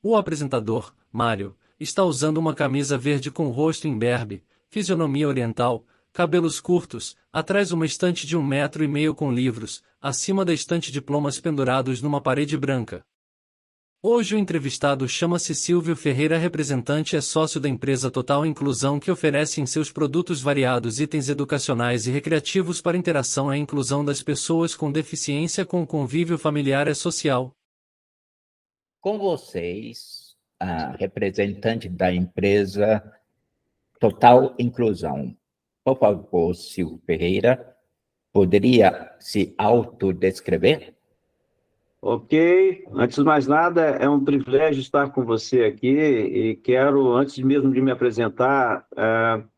O apresentador, Mário, está usando uma camisa verde com rosto imberbe, fisionomia oriental, cabelos curtos, atrás uma estante de 1,5 m com livros, acima da estante diplomas pendurados numa parede branca. Hoje o entrevistado chama-se Silvio Ferreira, representante, é sócio da empresa Total Inclusão, que oferece em seus produtos variados itens educacionais e recreativos para interação e inclusão das pessoas com deficiência com o convívio familiar e social. Com vocês, a representante da empresa Total Inclusão. Por favor, Silvio Ferreira, poderia se autodescrever? Ok, antes de mais nada, é um privilégio estar com você aqui e quero, antes mesmo de me apresentar,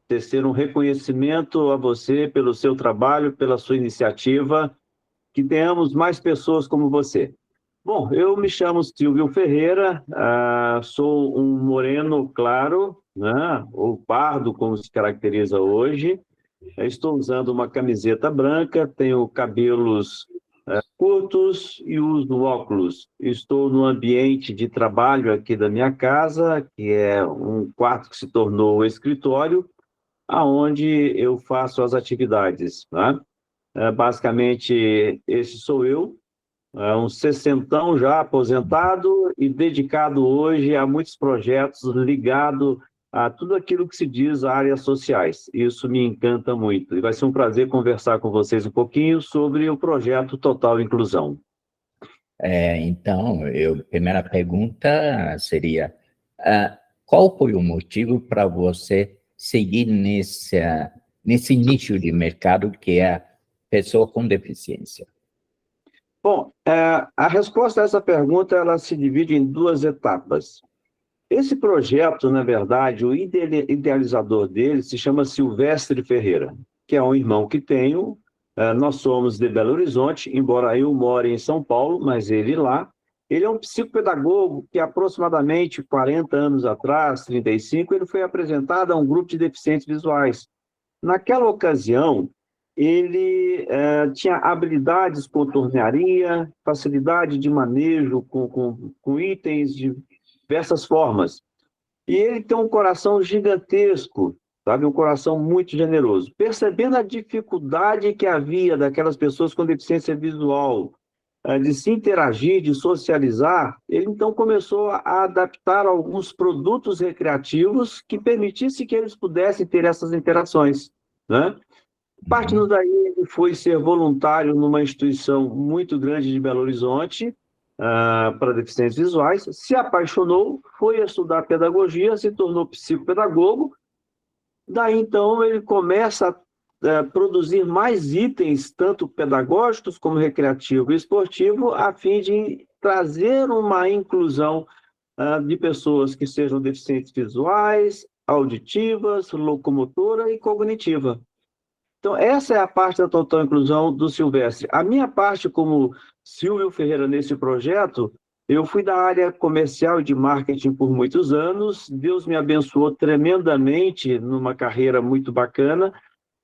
tecer um reconhecimento a você pelo seu trabalho, pela sua iniciativa, que tenhamos mais pessoas como você. Bom, eu me chamo Silvio Ferreira, sou um moreno claro, né, ou pardo, como se caracteriza hoje. Estou usando uma camiseta branca, tenho cabelos curtos e uso óculos. Estou no ambiente de trabalho aqui da minha casa, que é um quarto que se tornou escritório, aonde eu faço as atividades, né? Basicamente, esse sou eu, um sessentão já aposentado e dedicado hoje a muitos projetos ligados a tudo aquilo que se diz áreas sociais. Isso me encanta muito. E vai ser um prazer conversar com vocês um pouquinho sobre o projeto Total Inclusão. Então, primeira pergunta seria, qual foi o motivo para você seguir nesse nicho de mercado que é a pessoa com deficiência? Bom, a resposta a essa pergunta ela se divide em duas etapas. Esse projeto, na verdade, o idealizador dele se chama Silvestre Ferreira, que é um irmão que tenho. Nós somos de Belo Horizonte, embora eu more em São Paulo, mas ele lá. Ele é um psicopedagogo que aproximadamente 40 anos atrás, 35, ele foi apresentado a um grupo de deficientes visuais. Naquela ocasião, ele tinha habilidades com tornearia, facilidade de manejo com itens de diversas formas. E ele tem um coração gigantesco, sabe? Um coração muito generoso. Percebendo a dificuldade que havia daquelas pessoas com deficiência visual, de se interagir, de socializar, ele então começou a adaptar alguns produtos recreativos que permitissem que eles pudessem ter essas interações, né? Partindo daí, ele foi ser voluntário numa instituição muito grande de Belo Horizonte, para deficientes visuais, se apaixonou, foi estudar pedagogia, se tornou psicopedagogo. Daí, então, ele começa a produzir mais itens, tanto pedagógicos como recreativo e esportivo, a fim de trazer uma inclusão de pessoas que sejam deficientes visuais, auditivas, locomotora e cognitiva. Então, essa é a parte da total inclusão do Silvestre. A minha parte como Silvio Ferreira nesse projeto, eu fui da área comercial e de marketing por muitos anos, Deus me abençoou tremendamente numa carreira muito bacana,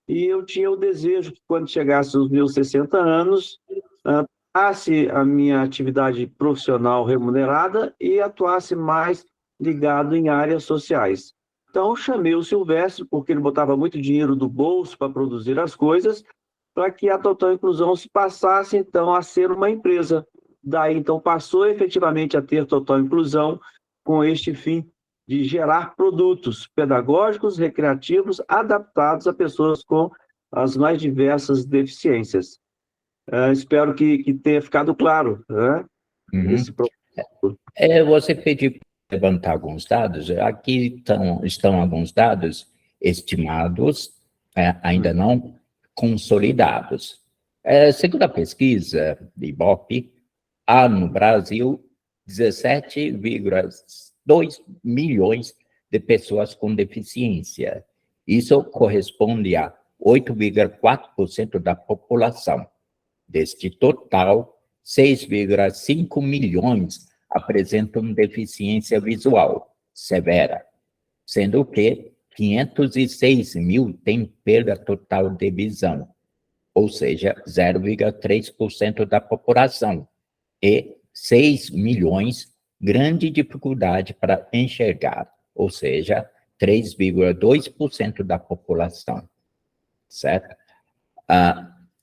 e eu tinha o desejo que quando chegasse os meus 60 anos, atuasse a minha atividade profissional remunerada e atuasse mais ligado em áreas sociais. Então, chamei o Silvestre, porque ele botava muito dinheiro do bolso para produzir as coisas, para que a Total Inclusão se passasse, então, a ser uma empresa. Daí, então, passou efetivamente a ter Total Inclusão com este fim de gerar produtos pedagógicos, recreativos, adaptados a pessoas com as mais diversas deficiências. Espero que tenha ficado claro, né? Esse propósito. Você pediu para levantar alguns dados. Aqui estão alguns dados estimados, ainda não consolidados. Segundo a pesquisa do Ibope, há no Brasil 17,2 milhões de pessoas com deficiência. Isso corresponde a 8,4% da população. Deste total, 6,5 milhões apresentam deficiência visual severa, sendo que 506 mil têm perda total de visão, ou seja, 0,3% da população, e 6 milhões grande dificuldade para enxergar, ou seja, 3,2% da população, certo?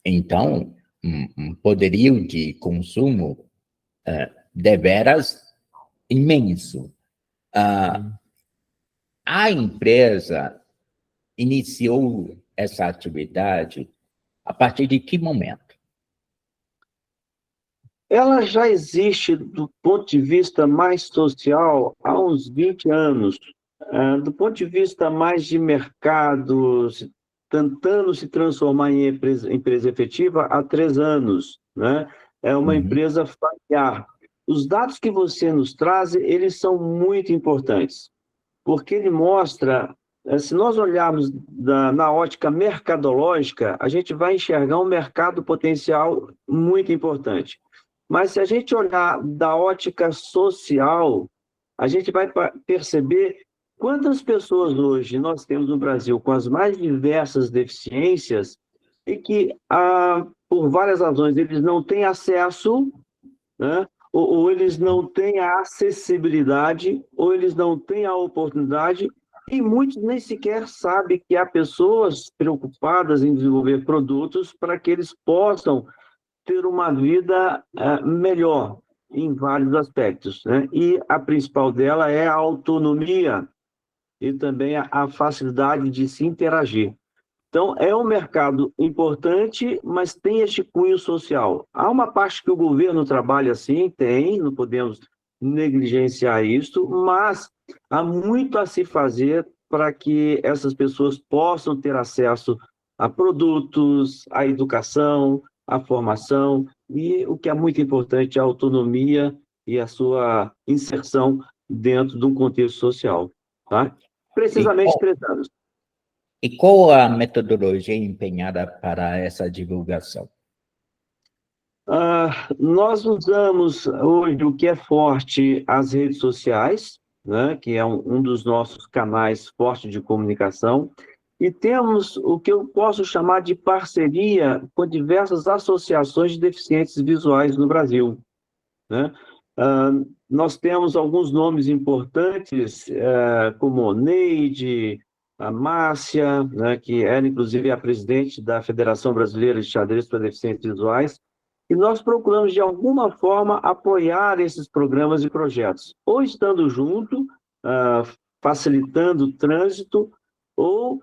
Então, um poderio de consumo deveras imenso. A empresa iniciou essa atividade a partir de que momento? Ela já existe do ponto de vista mais social há uns 20 anos. Do ponto de vista mais de mercado, tentando se transformar em empresa efetiva há 3 anos, né? É uma empresa familiar. Os dados que você nos traz, eles são muito importantes, porque ele mostra, se nós olharmos na ótica mercadológica, a gente vai enxergar um mercado potencial muito importante. Mas se a gente olhar da ótica social, a gente vai perceber quantas pessoas hoje nós temos no Brasil com as mais diversas deficiências e que, por várias razões, eles não têm acesso, né? Ou eles não têm a acessibilidade, ou eles não têm a oportunidade, e muitos nem sequer sabem que há pessoas preocupadas em desenvolver produtos para que eles possam ter uma vida melhor em vários aspectos, né? E a principal dela é a autonomia e também a facilidade de se interagir. Então, é um mercado importante, mas tem este cunho social. Há uma parte que o governo trabalha assim, tem, não podemos negligenciar isso, mas há muito a se fazer para que essas pessoas possam ter acesso a produtos, à educação, à formação, e o que é muito importante, a autonomia e a sua inserção dentro de um contexto social. Tá? Precisamente 3 anos. E qual a metodologia empenhada para essa divulgação? Nós usamos hoje o que é forte, as redes sociais, né, que é um dos nossos canais fortes de comunicação, e temos o que eu posso chamar de parceria com diversas associações de deficientes visuais no Brasil, né? Nós temos alguns nomes importantes, como Neide, a Márcia, né, que era, inclusive, a presidente da Federação Brasileira de Xadrez para Deficientes Visuais, e nós procuramos, de alguma forma, apoiar esses programas e projetos, ou estando junto, facilitando o trânsito, ou,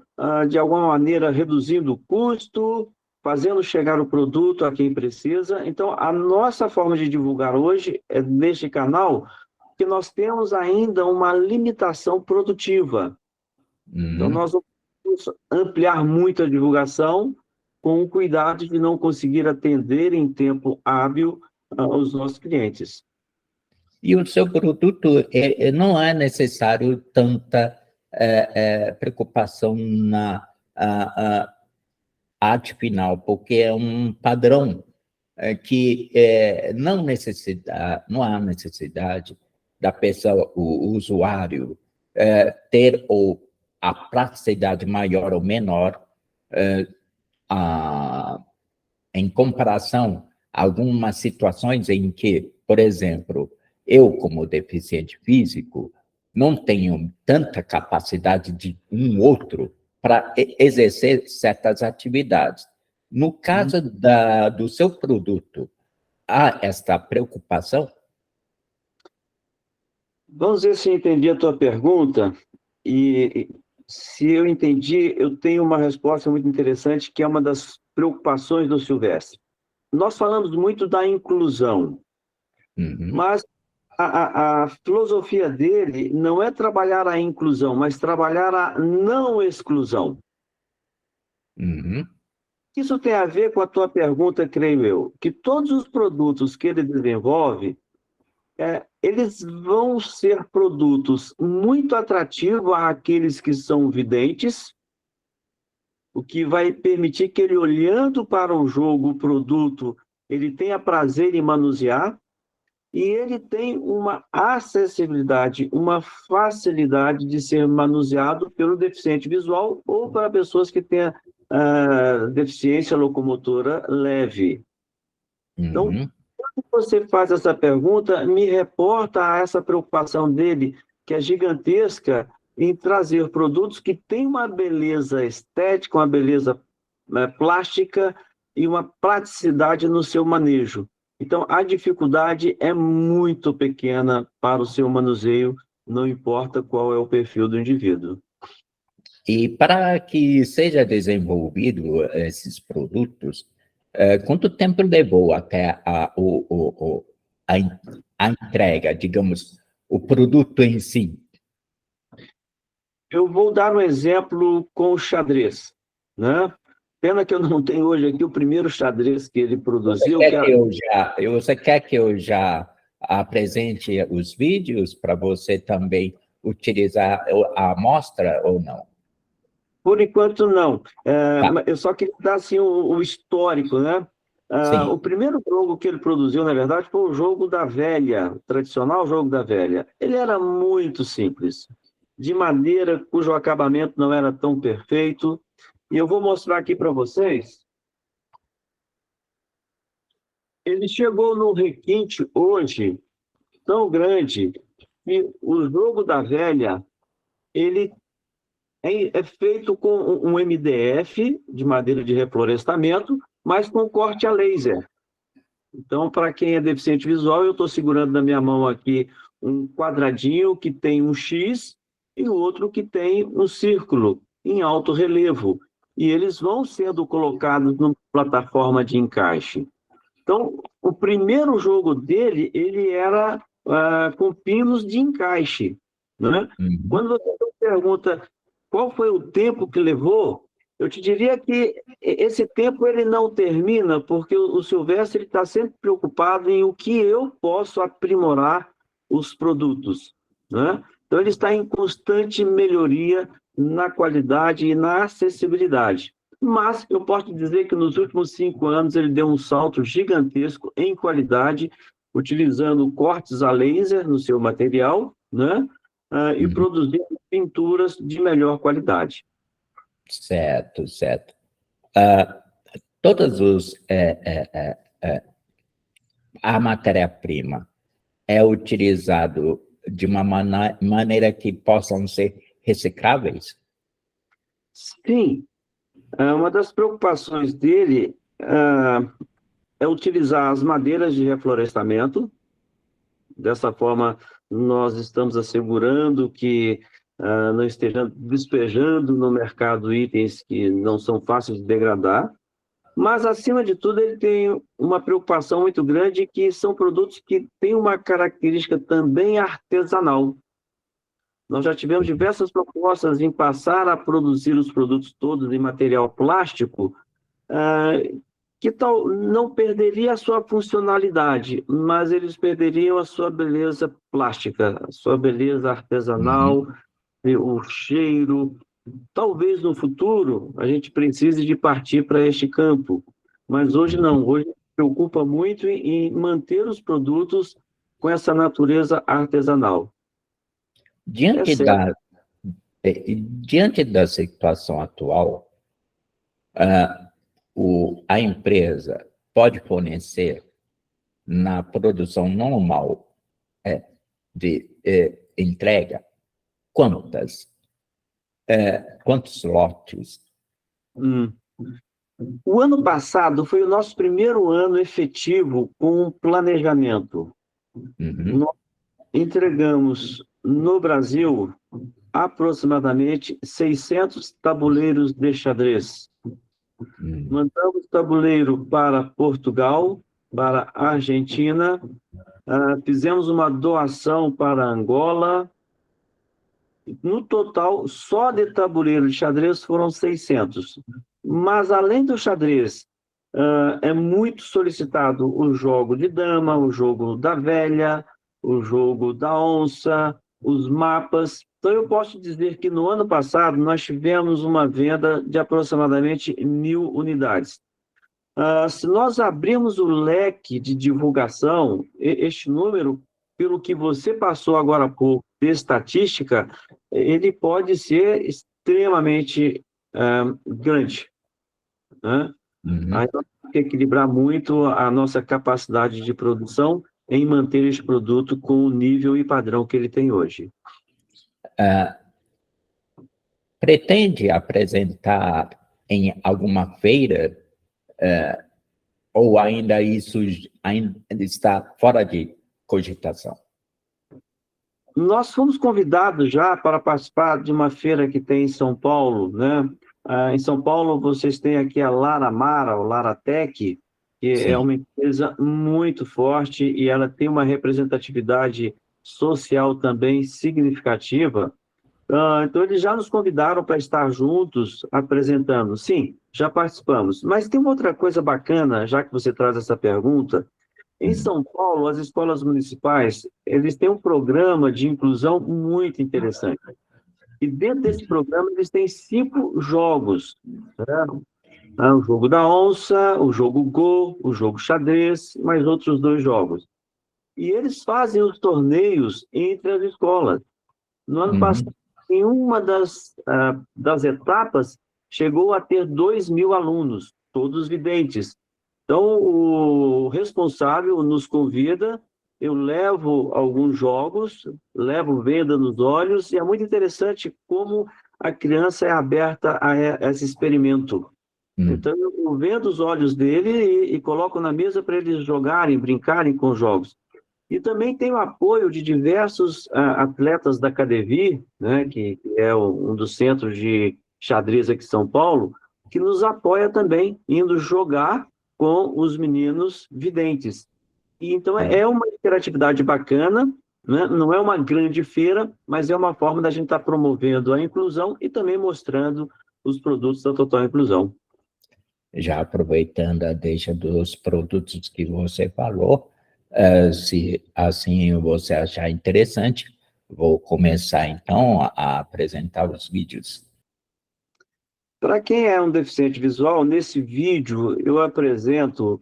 de alguma maneira, reduzindo o custo, fazendo chegar o produto a quem precisa. Então, a nossa forma de divulgar hoje é neste canal, que nós temos ainda uma limitação produtiva. Então, nós vamos ampliar muito a divulgação, com o cuidado de não conseguir atender em tempo hábil os nossos clientes. E o seu produto, não é necessário tanta preocupação na arte final, porque é um padrão que não há necessidade da pessoa, o usuário, ter a praticidade maior ou menor em comparação a algumas situações em que, por exemplo, eu, como deficiente físico, não tenho tanta capacidade de um outro para exercer certas atividades. No caso do seu produto, há esta preocupação? Vamos ver se eu entendi a tua pergunta, e se eu entendi, eu tenho uma resposta muito interessante, que é uma das preocupações do Silvestre. Nós falamos muito da inclusão, mas a filosofia dele não é trabalhar a inclusão, mas trabalhar a não exclusão. Isso tem a ver com a tua pergunta, creio eu, que todos os produtos que ele desenvolve, eles vão ser produtos muito atrativos àqueles que são videntes, o que vai permitir que ele, olhando para o jogo, o produto, ele tenha prazer em manusear, e ele tem uma acessibilidade, uma facilidade de ser manuseado pelo deficiente visual ou para pessoas que têm deficiência locomotora leve. Então, você faz essa pergunta, me reporta a essa preocupação dele, que é gigantesca, em trazer produtos que têm uma beleza estética, uma beleza, né, plástica e uma praticidade no seu manejo. Então, a dificuldade é muito pequena para o seu manuseio, não importa qual é o perfil do indivíduo. E para que seja desenvolvido esses produtos, quanto tempo levou até a entrega, digamos, o produto em si? Eu vou dar um exemplo com o xadrez, né? Pena que eu não tenho hoje aqui o primeiro xadrez que ele produziu. Você quer que eu já apresente os vídeos para você também utilizar a amostra ou não? Por enquanto, não. Tá. Eu só queria dar assim, o histórico, né? Sim. O primeiro jogo que ele produziu, na verdade, foi o jogo da velha, o tradicional jogo da velha. Ele era muito simples, de madeira cujo acabamento não era tão perfeito. E eu vou mostrar aqui para vocês. Ele chegou num requinte hoje tão grande que o jogo da velha ele é feito com um MDF de madeira de reflorestamento, mas com corte a laser. Então, para quem é deficiente visual, eu estou segurando na minha mão aqui um quadradinho que tem um X e o outro que tem um círculo em alto relevo. E eles vão sendo colocados numa plataforma de encaixe. Então, o primeiro jogo dele, ele era com pinos de encaixe, né? Uhum. Quando você pergunta qual foi o tempo que levou, eu te diria que esse tempo ele não termina, porque o Silvestre está sempre preocupado em o que eu posso aprimorar os produtos, né? Então, ele está em constante melhoria na qualidade e na acessibilidade. Mas eu posso dizer que nos últimos 5 anos ele deu um salto gigantesco em qualidade, utilizando cortes a laser no seu material, né? E produzindo pinturas de melhor qualidade. Certo, certo. Todos os a matéria-prima é utilizado de uma maneira que possam ser recicláveis? Sim, uma das preocupações dele é utilizar as madeiras de reflorestamento. Dessa forma, nós estamos assegurando que não esteja despejando no mercado itens que não são fáceis de degradar. Mas, acima de tudo, ele tem uma preocupação muito grande, que são produtos que têm uma característica também artesanal. Nós já tivemos diversas propostas em passar a produzir os produtos todos em material plástico, que tal não perderia a sua funcionalidade, mas eles perderiam a sua beleza plástica, a sua beleza artesanal, o cheiro. Talvez no futuro a gente precise de partir para este campo, mas hoje não. Hoje se preocupa muito em manter os produtos com essa natureza artesanal. Diante da situação atual, a empresa pode fornecer na produção normal de entrega quantos lotes? O ano passado foi o nosso primeiro ano efetivo com planejamento. Nós entregamos no Brasil aproximadamente 600 tabuleiros de xadrez. Mandamos tabuleiro para Portugal, para Argentina, fizemos uma doação para Angola. No total, só de tabuleiro de xadrez foram 600. Mas, além do xadrez, é muito solicitado o jogo de dama, o jogo da velha, o jogo da onça, os mapas. Então, eu posso dizer que no ano passado nós tivemos uma venda de aproximadamente 1.000 unidades. Se nós abrirmos o leque de divulgação, este número, pelo que você passou agora há pouco de estatística, ele pode ser extremamente grande, né? Uhum. Então, temos que equilibrar muito a nossa capacidade de produção em manter este produto com o nível e padrão que ele tem hoje. Pretende apresentar em alguma feira, ou ainda isso ainda está fora de cogitação? Nós fomos convidados já para participar de uma feira que tem em São Paulo, né? Em São Paulo, vocês têm aqui a Laramara, o Laratec, que é Sim. uma empresa muito forte e ela tem uma representatividade social também significativa. Então, eles já nos convidaram para estar juntos apresentando. Sim, já participamos. Mas tem uma outra coisa bacana, já que você traz essa pergunta. Em Hum. São Paulo, as escolas municipais, eles têm um programa de inclusão muito interessante. E dentro desse programa, eles têm 5 jogos, né? O jogo da onça, o jogo Go, o jogo xadrez, mais outros 2 jogos. E eles fazem os torneios entre as escolas. No ano passado, Uhum. em uma das etapas, chegou a ter 2.000 alunos, todos videntes. Então, o responsável nos convida, eu levo alguns jogos, levo venda nos olhos, e é muito interessante como a criança é aberta a esse experimento. Hum. Então, eu vendo os olhos dele e coloco na mesa para eles jogarem, brincarem com os jogos. E também tem o apoio de diversos atletas da Cadevi, né, que é um dos centros de xadrez aqui em São Paulo, que nos apoia também, indo jogar com os meninos videntes. E, então, é uma interatividade bacana, né? Não é uma grande feira, mas é uma forma da gente estar promovendo a inclusão e também mostrando os produtos da Total Inclusão. Já aproveitando a deixa dos produtos que você falou, se assim você achar interessante, vou começar então a apresentar os vídeos. Para quem é um deficiente visual, nesse vídeo eu apresento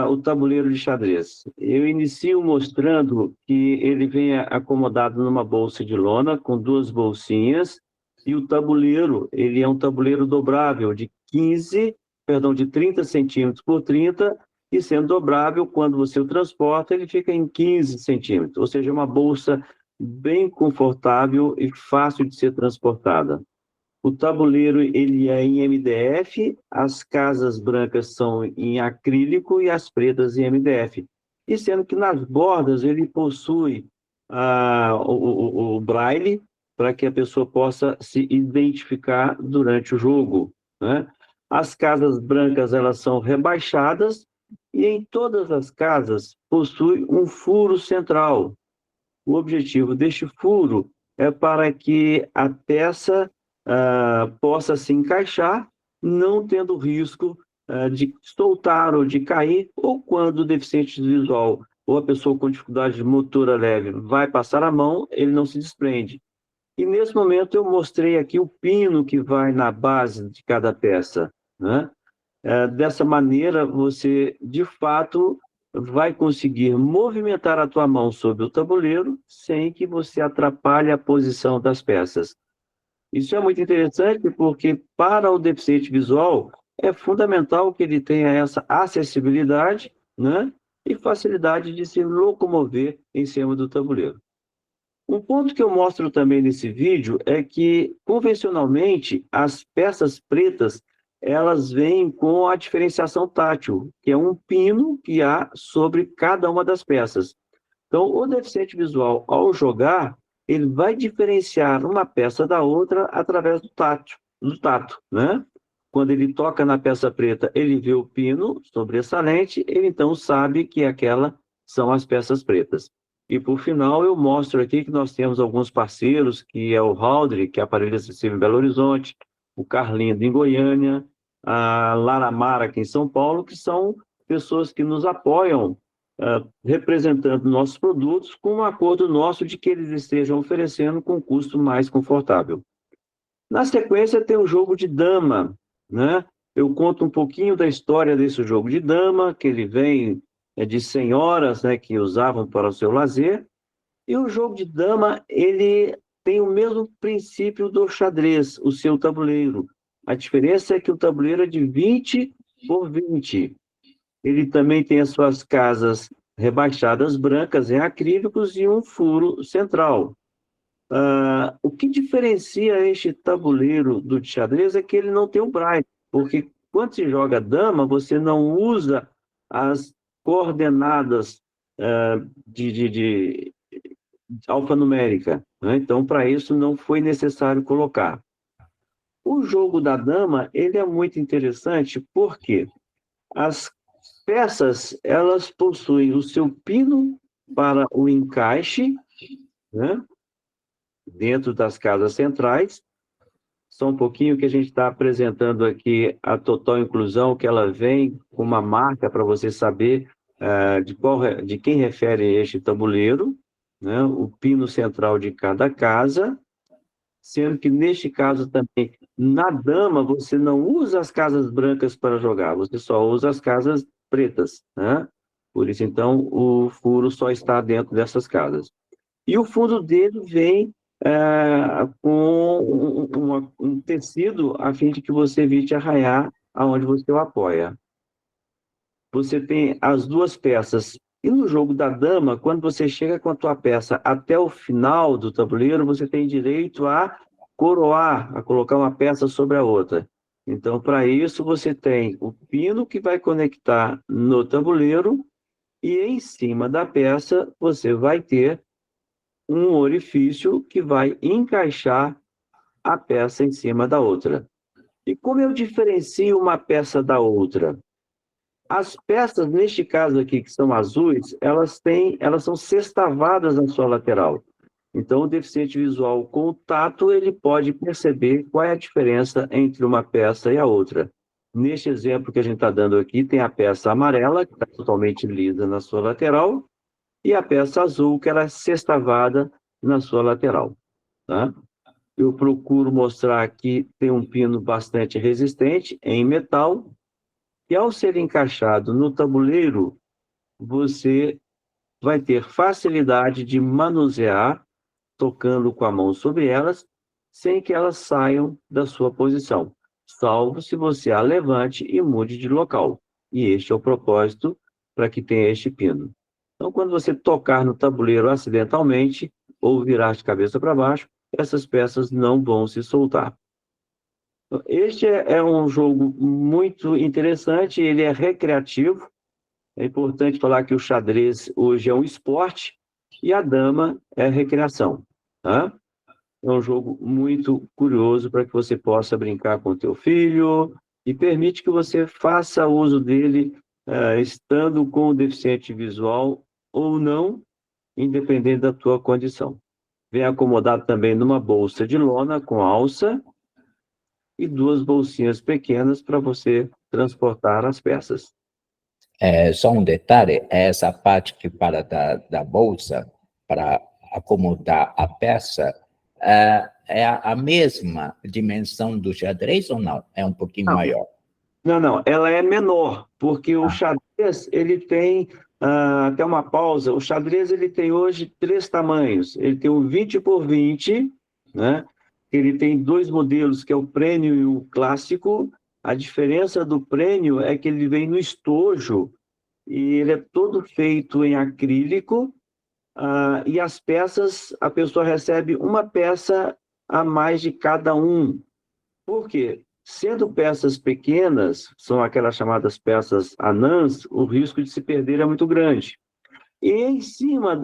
o tabuleiro de xadrez. Eu inicio mostrando que ele vem acomodado numa bolsa de lona com 2 bolsinhas, e o tabuleiro, ele é um tabuleiro dobrável de 30 centímetros por 30, e sendo dobrável, quando você o transporta, ele fica em 15 centímetros, ou seja, uma bolsa bem confortável e fácil de ser transportada. O tabuleiro ele é em MDF, as casas brancas são em acrílico e as pretas em MDF. E sendo que nas bordas ele possui o braille para que a pessoa possa se identificar durante o jogo, né? As casas brancas elas são rebaixadas e em todas as casas possui um furo central. O objetivo deste furo é para que a peça possa se encaixar, não tendo risco de soltar ou de cair, ou quando o deficiente visual ou a pessoa com dificuldade motora leve vai passar a mão, ele não se desprende. E nesse momento eu mostrei aqui o pino que vai na base de cada peça, né? Dessa maneira, você, de fato, vai conseguir movimentar a tua mão sobre o tabuleiro sem que você atrapalhe a posição das peças. Isso é muito interessante porque, para o deficiente visual, é fundamental que ele tenha essa acessibilidade, né, e facilidade de se locomover em cima do tabuleiro. Um ponto que eu mostro também nesse vídeo é que, convencionalmente, as peças pretas, elas vêm com a diferenciação tátil, que é um pino que há sobre cada uma das peças. Então, o deficiente visual, ao jogar, ele vai diferenciar uma peça da outra através do tato, né? Quando ele toca na peça preta, ele vê o pino sobressalente, ele então sabe que aquela são as peças pretas. E, por final, eu mostro aqui que nós temos alguns parceiros, que é o Haldre, que é aparelho acessível em Belo Horizonte, o Carlindo em Goiânia, a Laramara aqui em São Paulo, que são pessoas que nos apoiam representando nossos produtos com um acordo nosso de que eles estejam oferecendo com custo mais confortável. Na sequência tem o jogo de dama, né? Eu conto um pouquinho da história desse jogo de dama, que ele vem de senhoras, né, que usavam para o seu lazer, e o jogo de dama, ele tem o mesmo princípio do xadrez, o seu tabuleiro. A diferença é que o tabuleiro é de 20 por 20. Ele também tem as suas casas rebaixadas brancas em acrílicos e um furo central. O que diferencia este tabuleiro do de xadrez é que ele não tem o braille, porque quando se joga dama, você não usa as coordenadas de alfanumérica, né? Então, para isso, não foi necessário colocar. O jogo da dama, ele é muito interessante porque as peças, elas possuem o seu pino para o encaixe, né? Dentro das casas centrais. Só um pouquinho que a gente está apresentando aqui a total inclusão, que ela vem com uma marca para você saber de quem refere este tabuleiro, né? O pino central de cada casa, sendo que neste caso também, na dama, você não usa as casas brancas para jogar, você só usa as casas pretas, né? Por isso, então, o furo só está dentro dessas casas. E o fundo dele vem com um tecido a fim de que você evite arranhar aonde você o apoia. Você tem as duas peças. E no jogo da dama, quando você chega com a tua peça até o final do tabuleiro, você tem direito a coroar, a colocar uma peça sobre a outra. Então, para isso, você tem o pino que vai conectar no tabuleiro e em cima da peça você vai ter um orifício que vai encaixar a peça em cima da outra. E como eu diferencio uma peça da outra? As peças, neste caso aqui, que são azuis, elas são sextavadas na sua lateral. Então, o deficiente visual com o tato, ele pode perceber qual é a diferença entre uma peça e a outra. Neste exemplo que a gente está dando aqui, tem a peça amarela, que está totalmente lisa na sua lateral, e a peça azul, que ela é sextavada na sua lateral. Tá? Eu procuro mostrar que tem um pino bastante resistente, em metal, e ao ser encaixado no tabuleiro, você vai ter facilidade de manusear, tocando com a mão sobre elas, sem que elas saiam da sua posição, salvo se você a levante e mude de local. E este é o propósito para que tenha este pino. Então, quando você tocar no tabuleiro acidentalmente, ou virar de cabeça para baixo, essas peças não vão se soltar. Este é um jogo muito interessante, ele é recreativo. É importante falar que o xadrez hoje é um esporte e a dama é recreação. Tá? É um jogo muito curioso para que você possa brincar com o teu filho e permite que você faça uso dele estando com o deficiente visual ou não, independente da tua condição. Vem acomodado também numa bolsa de lona com alça e duas bolsinhas pequenas para você transportar as peças. Só um detalhe, essa parte que para da bolsa, para acomodar a peça, é a mesma dimensão do xadrez ou não? É um pouquinho maior? Não, ela é menor, porque o xadrez, ele tem, até uma pausa, o xadrez ele tem hoje 3 tamanhos. Ele tem o 20 por 20, né? Ele tem 2 modelos, que é o prêmio e o clássico. A diferença do prêmio é que ele vem no estojo, e ele é todo feito em acrílico, e as peças, a pessoa recebe uma peça a mais de cada um. Por quê? Sendo peças pequenas, são aquelas chamadas peças anãs, o risco de se perder é muito grande. E em cima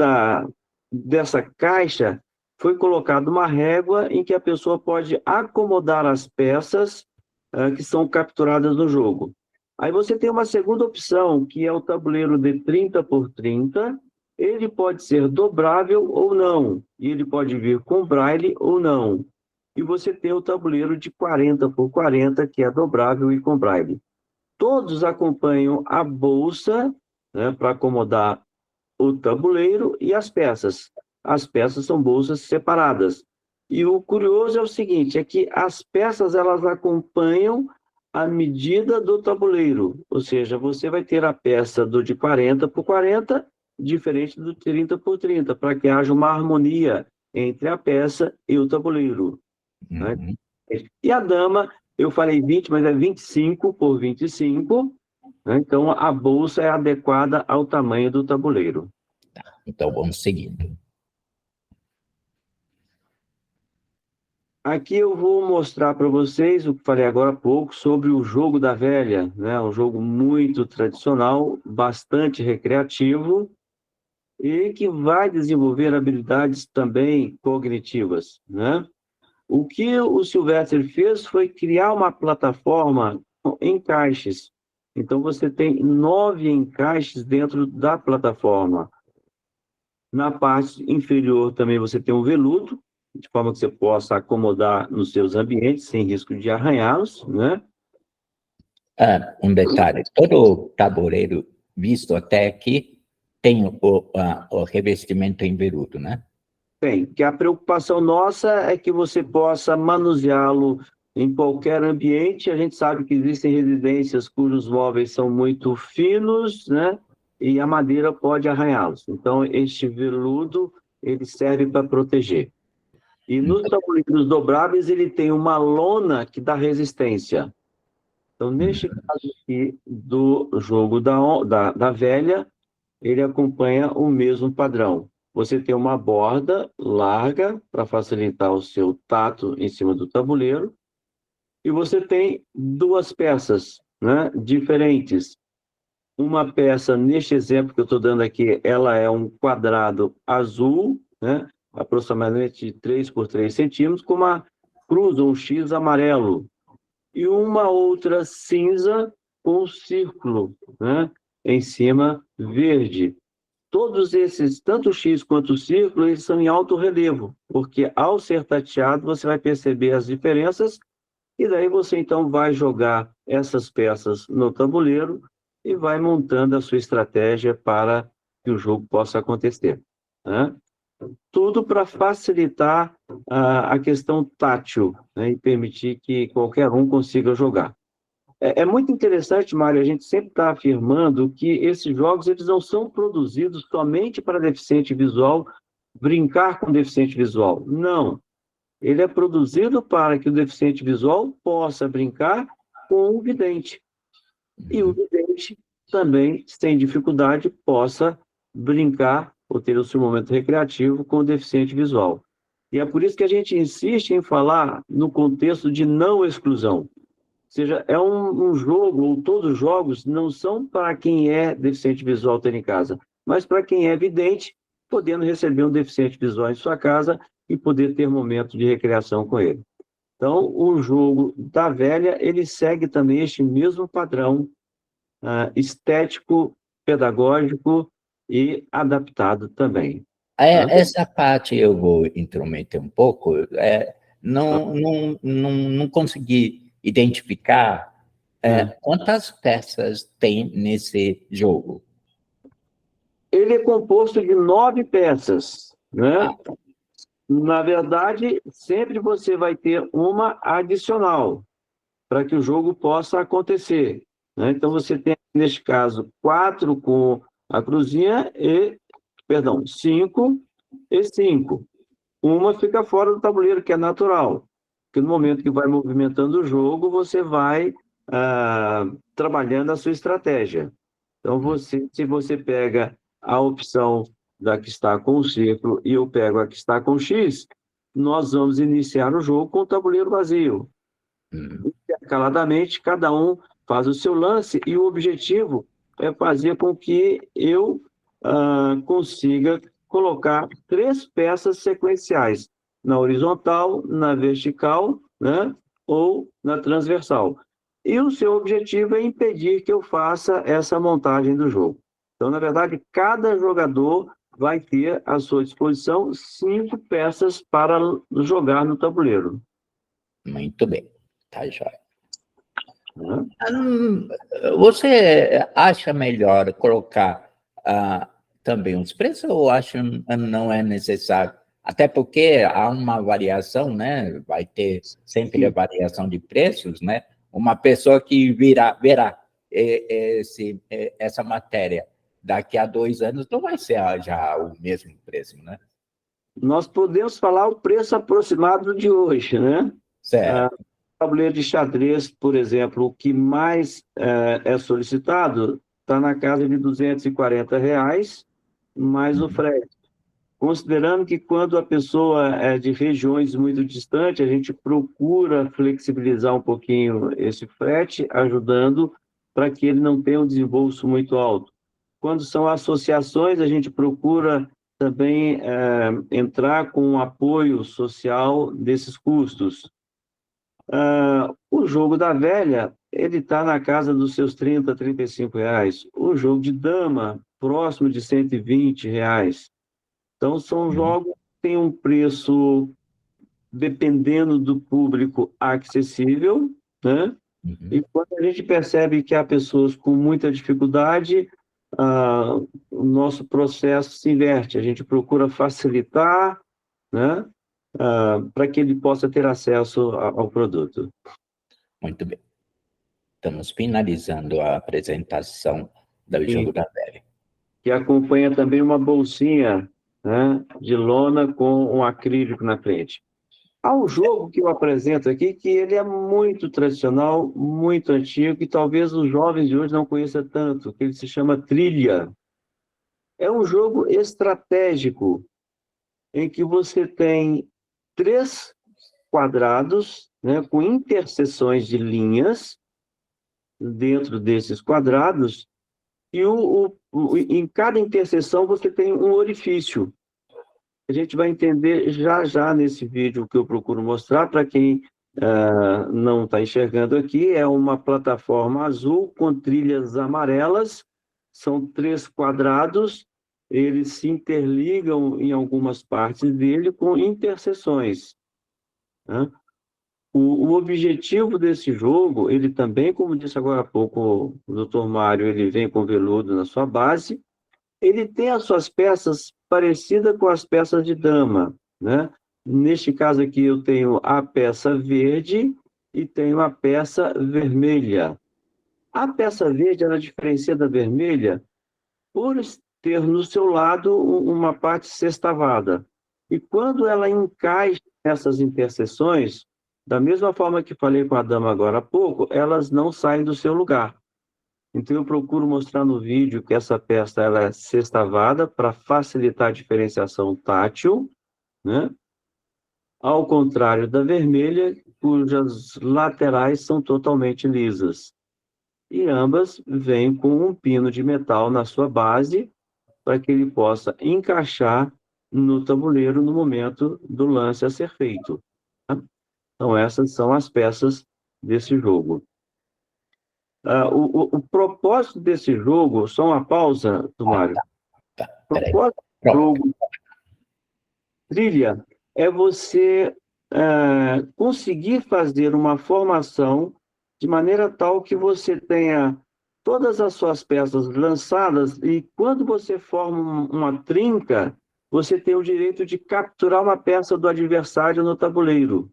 dessa caixa foi colocada uma régua em que a pessoa pode acomodar as peças que são capturadas no jogo. Aí você tem uma segunda opção, que é o tabuleiro de 30 por 30. Ele pode ser dobrável ou não, e ele pode vir com braille ou não. E você tem o tabuleiro de 40 por 40, que é dobrável e com braille. Todos acompanham a bolsa, né, para acomodar o tabuleiro e as peças. As peças são bolsas separadas. E o curioso é o seguinte, é que as peças elas acompanham a medida do tabuleiro. Ou seja, você vai ter a peça do de 40 por 40, diferente do 30 por 30, para que haja uma harmonia entre a peça e o tabuleiro. Né? E a dama, Eu falei 20, mas é 25 por 25, né? Então, a bolsa é adequada ao tamanho do tabuleiro. Então, vamos seguindo. Aqui eu vou mostrar para vocês o que falei agora há pouco sobre o jogo da velha, né? Um jogo muito tradicional, bastante recreativo e que vai desenvolver habilidades também cognitivas, né? O que o Sylvester fez foi criar uma plataforma com encaixes. Então, você tem 9 encaixes dentro da plataforma. Na parte inferior também você tem um veludo, de forma que você possa acomodar nos seus ambientes, sem risco de arranhá-los, né? Um detalhe, todo tabuleiro visto até aqui tem o revestimento em veludo, né? Tem, que a preocupação nossa é que você possa manuseá-lo em qualquer ambiente. A gente sabe que existem residências cujos móveis são muito finos, né? E a madeira pode arranhá-los. Então, este veludo, ele serve para proteger. E nos tabuleiros dobráveis, ele tem uma lona que dá resistência. Então, neste caso aqui do jogo da velha, ele acompanha o mesmo padrão. Você tem uma borda larga para facilitar o seu tato em cima do tabuleiro, e você tem duas peças, né, diferentes. Uma peça, neste exemplo que eu estou dando aqui, ela é um quadrado azul, né, aproximadamente 3 por 3 centímetros, com uma cruz ou um X amarelo. E uma outra cinza com um círculo, né, em cima verde. Todos esses, tanto o X quanto o círculo, eles são em alto relevo, porque ao ser tateado você vai perceber as diferenças e daí você então vai jogar essas peças no tabuleiro e vai montando a sua estratégia para que o jogo possa acontecer, né? Tudo para facilitar a questão tátil, né, e permitir que qualquer um consiga jogar. É muito interessante, Mário, a gente sempre está afirmando que esses jogos eles não são produzidos somente para deficiente visual brincar com deficiente visual. Não. Ele é produzido para que o deficiente visual possa brincar com o vidente. E o vidente também, sem dificuldade, possa brincar ou ter o seu momento recreativo com o deficiente visual. E é por isso que a gente insiste em falar no contexto de não exclusão. Ou seja, é um jogo, ou todos os jogos, não são para quem é deficiente visual ter em casa, mas para quem é vidente, podendo receber um deficiente visual em sua casa e poder ter momento de recreação com ele. Então, o jogo da velha, ele segue também este mesmo padrão estético, pedagógico e adaptado também. Essa parte eu vou intrometer um pouco. Não consegui identificar quantas peças tem nesse jogo. Ele é composto de 9 peças, né? Na verdade, sempre você vai ter uma adicional para que o jogo possa acontecer, né? Então, você tem, neste caso, 4 com a cruzinha e, perdão, 5 e 5. Uma fica fora do tabuleiro, que é natural, porque no momento que vai movimentando o jogo, você vai trabalhando a sua estratégia. Então, se você pega a opção da que está com o círculo e eu pego a que está com o X, nós vamos iniciar o jogo com o tabuleiro vazio. Caladamente, cada um faz o seu lance e o objetivo é fazer com que eu consiga colocar 3 peças sequenciais, na horizontal, na vertical, né, ou na transversal. E o seu objetivo é impedir que eu faça essa montagem do jogo. Então, na verdade, cada jogador vai ter à sua disposição 5 peças para jogar no tabuleiro. Muito bem, tá jóia. Você acha melhor colocar também os preços ou acha que não é necessário? Até porque há uma variação, né? Vai ter sempre a variação de preços, né? Uma pessoa que verá essa matéria daqui a 2 anos não vai ser já o mesmo preço, né? Nós podemos falar o preço aproximado de hoje, né? Certo. tabuleiro de xadrez, por exemplo, o que mais é solicitado está na casa de R$ 240, mais o Uhum. frete. Considerando que quando a pessoa é de regiões muito distantes, a gente procura flexibilizar um pouquinho esse frete, ajudando para que ele não tenha um desembolso muito alto. Quando são associações, a gente procura também entrar com o apoio social desses custos. O jogo da velha, ele está na casa dos seus R$ 30, R$ 35. O jogo de dama, próximo de R$ 120. Então, são Uhum. jogos que têm um preço, dependendo do público, acessível, né? E Uhum. quando a gente percebe que há pessoas com muita dificuldade, o nosso processo se inverte. A gente procura facilitar, né? Para que ele possa ter acesso ao produto. Muito bem. Estamos finalizando a apresentação do E jogo da velha. que acompanha também uma bolsinha, né, de lona com um acrílico na frente. Há um jogo que eu apresento aqui que ele é muito tradicional, muito antigo, e talvez os jovens de hoje não conheçam tanto, que ele se chama Trilha. É um jogo estratégico, em que você tem 3 quadrados, né, com interseções de linhas dentro desses quadrados, e em cada interseção você tem um orifício. A gente vai entender já já nesse vídeo que eu procuro mostrar para quem não está enxergando aqui. É uma plataforma azul com trilhas amarelas, são 3 quadrados, eles se interligam em algumas partes dele com interseções, né? O objetivo desse jogo, ele também, como disse agora há pouco o Dr. Mário, ele vem com veludo na sua base. Ele tem as suas peças parecidas com as peças de dama, né? Neste caso aqui, eu tenho a peça verde e tenho a peça vermelha. A peça verde, ela diferencia da vermelha por ter no seu lado uma parte sextavada. E quando ela encaixa nessas interseções, da mesma forma que falei com a dama agora há pouco, elas não saem do seu lugar. Então, eu procuro mostrar no vídeo que essa peça ela é sextavada para facilitar a diferenciação tátil, né? Ao contrário da vermelha, cujas laterais são totalmente lisas. E ambas vêm com um pino de metal na sua base para que ele possa encaixar no tabuleiro no momento do lance a ser feito, tá? Então, essas são as peças desse jogo. O propósito desse jogo, só uma pausa, Ah, Tomário. tá. O Peraí. propósito do Pronto. jogo trilha é você conseguir fazer uma formação de maneira tal que você tenha todas as suas peças lançadas e quando você forma uma trinca, você tem o direito de capturar uma peça do adversário no tabuleiro.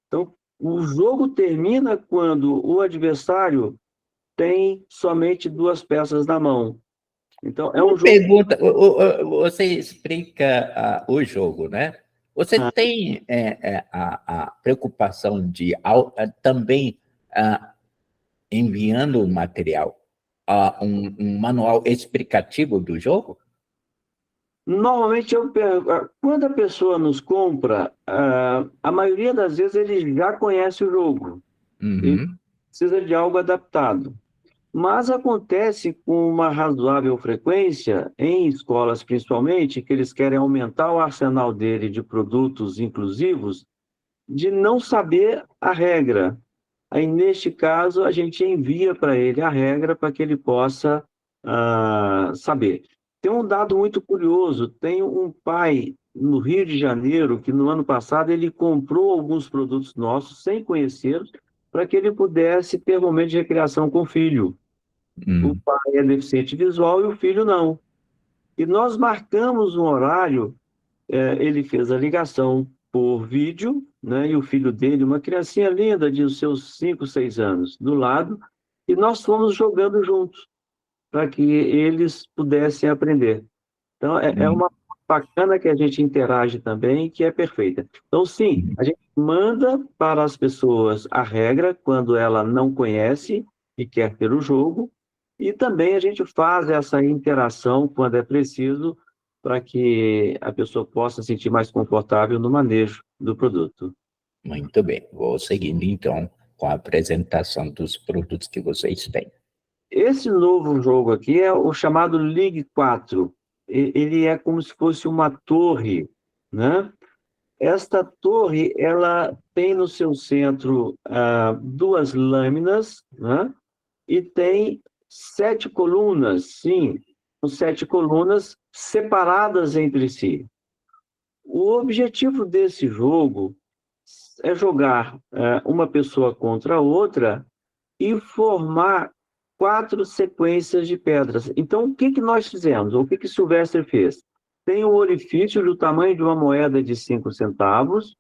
Então, o jogo termina quando o adversário tem somente 2 peças na mão. Então, é um Uma jogo... pergunta, você explica o jogo, né? Você tem a preocupação de também enviando o material, um manual explicativo do jogo? Normalmente, quando a pessoa nos compra, a maioria das vezes ele já conhece o jogo e Uhum. precisa de algo adaptado. Mas acontece com uma razoável frequência, em escolas principalmente, que eles querem aumentar o arsenal dele de produtos inclusivos, de não saber a regra. Aí, neste caso, a gente envia para ele a regra para que ele possa saber. Tem um dado muito curioso: tem um pai no Rio de Janeiro que, no ano passado, ele comprou alguns produtos nossos, sem conhecê-los, para que ele pudesse ter momento de recreação com o filho. O Uhum. pai é deficiente visual e o filho não. E nós marcamos um horário, ele fez a ligação por vídeo, né? E o filho dele, uma criancinha linda de os seus 5, 6 anos, do lado, e nós fomos jogando juntos, para que eles pudessem aprender. Então, é Uhum. uma bacana que a gente interage também, que é perfeita. Então, sim, a gente manda para as pessoas a regra quando ela não conhece e quer ter o jogo, e também a gente faz essa interação quando é preciso para que a pessoa possa se sentir mais confortável no manejo do produto. Muito bem, vou seguindo então com a apresentação dos produtos que vocês têm. Esse novo jogo aqui é o chamado League 4. Ele é como se fosse uma torre, né? Esta torre, ela tem no seu centro duas lâminas, né? E tem 7 colunas, sim, com 7 colunas separadas entre si. O objetivo desse jogo é jogar uma pessoa contra a outra e formar 4 sequências de pedras. Então, o que nós fizemos? O que Silvestre fez? Tem um orifício do tamanho de uma moeda de 5 centavos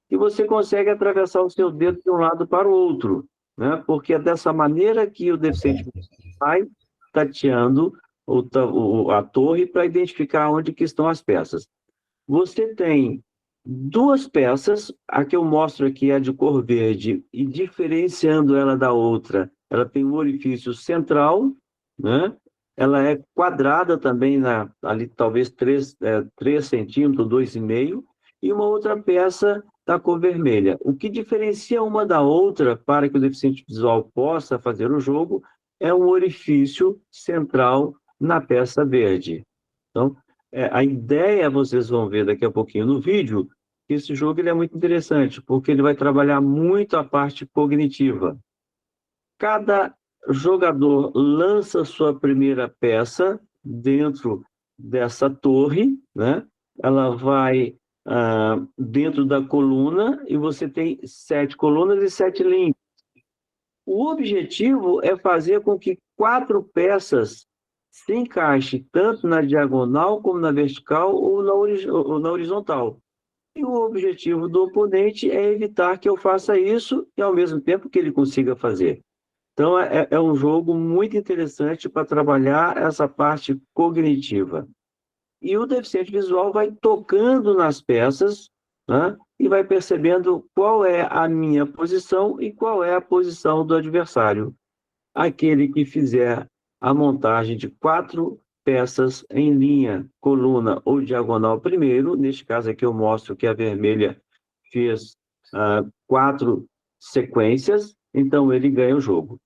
e você consegue atravessar o seu dedo de um lado para o outro, né? Porque é dessa maneira que o deficiente vai tateando a torre para identificar onde que estão as peças. Você tem 2 peças, a que eu mostro aqui é de cor verde, e diferenciando ela da outra, ela tem um orifício central, né? Ela é quadrada também, ali talvez 3 centímetros, 2,5, e uma outra peça da cor vermelha. O que diferencia uma da outra para que o deficiente visual possa fazer o jogo é um orifício central na peça verde. Então, a ideia, vocês vão ver daqui a pouquinho no vídeo, que esse jogo ele é muito interessante, porque ele vai trabalhar muito a parte cognitiva. Cada jogador lança sua primeira peça dentro dessa torre, né? Ela vai dentro da coluna, e você tem 7 colunas e 7 linhas. O objetivo é fazer com que 4 peças se encaixem tanto na diagonal, como na vertical ou na horizontal. E o objetivo do oponente é evitar que eu faça isso e, ao mesmo tempo, que ele consiga fazer. Então, é um jogo muito interessante para trabalhar essa parte cognitiva. E o deficiente visual vai tocando nas peças, né, e vai percebendo qual é a minha posição e qual é a posição do adversário. Aquele que fizer a montagem de 4 peças em linha, coluna ou diagonal primeiro, neste caso aqui eu mostro que a vermelha fez 4 sequências, então ele ganha o jogo.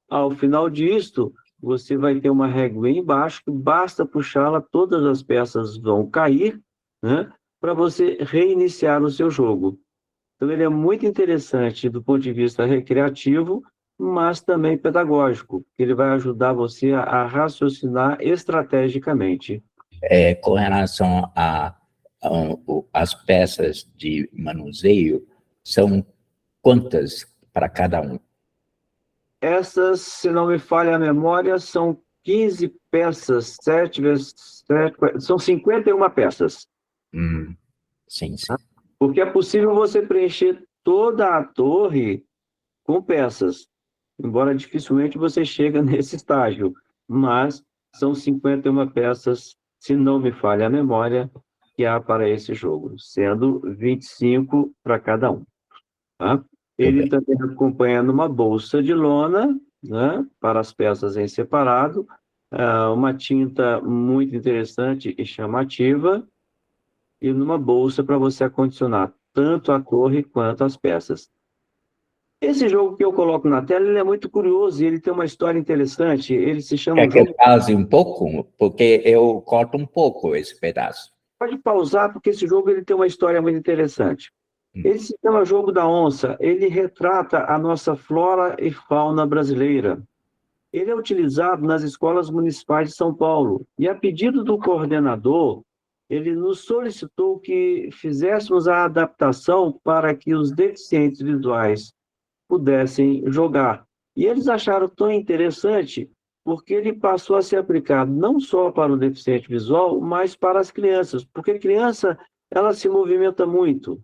Ao final disto, você vai ter uma régua embaixo, que basta puxá-la, todas as peças vão cair, né, para você reiniciar o seu jogo. Então ele é muito interessante do ponto de vista recreativo, mas também pedagógico, porque ele vai ajudar você a raciocinar estrategicamente. Com relação às peças de manuseio, são quantas para cada um? Essas, se não me falha a memória, são 15 peças, 7 vezes 7, são 51 peças. Sim, sim. Porque é possível você preencher toda a torre com peças, embora dificilmente você chega nesse estágio, mas são 51 peças, se não me falha a memória, que há para esse jogo, sendo 25 para cada um. Tá? Ele também acompanha numa bolsa de lona, né, para as peças em separado, uma tinta muito interessante e chamativa, e numa bolsa para você acondicionar tanto a torre quanto as peças. Esse jogo que eu coloco na tela, ele é muito curioso e ele tem uma história interessante. Ele se chama... Quer que eu pause um pouco? Porque eu corto um pouco esse pedaço. Pode pausar, porque esse jogo ele tem uma história muito interessante. Ele se chama Jogo da Onça. Ele retrata a nossa flora e fauna brasileira. Ele é utilizado nas escolas municipais de São Paulo. E, a pedido do coordenador, ele nos solicitou que fizéssemos a adaptação para que os deficientes visuais pudessem jogar. E eles acharam tão interessante porque ele passou a ser aplicado não só para o deficiente visual, mas para as crianças, porque a criança, ela se movimenta muito.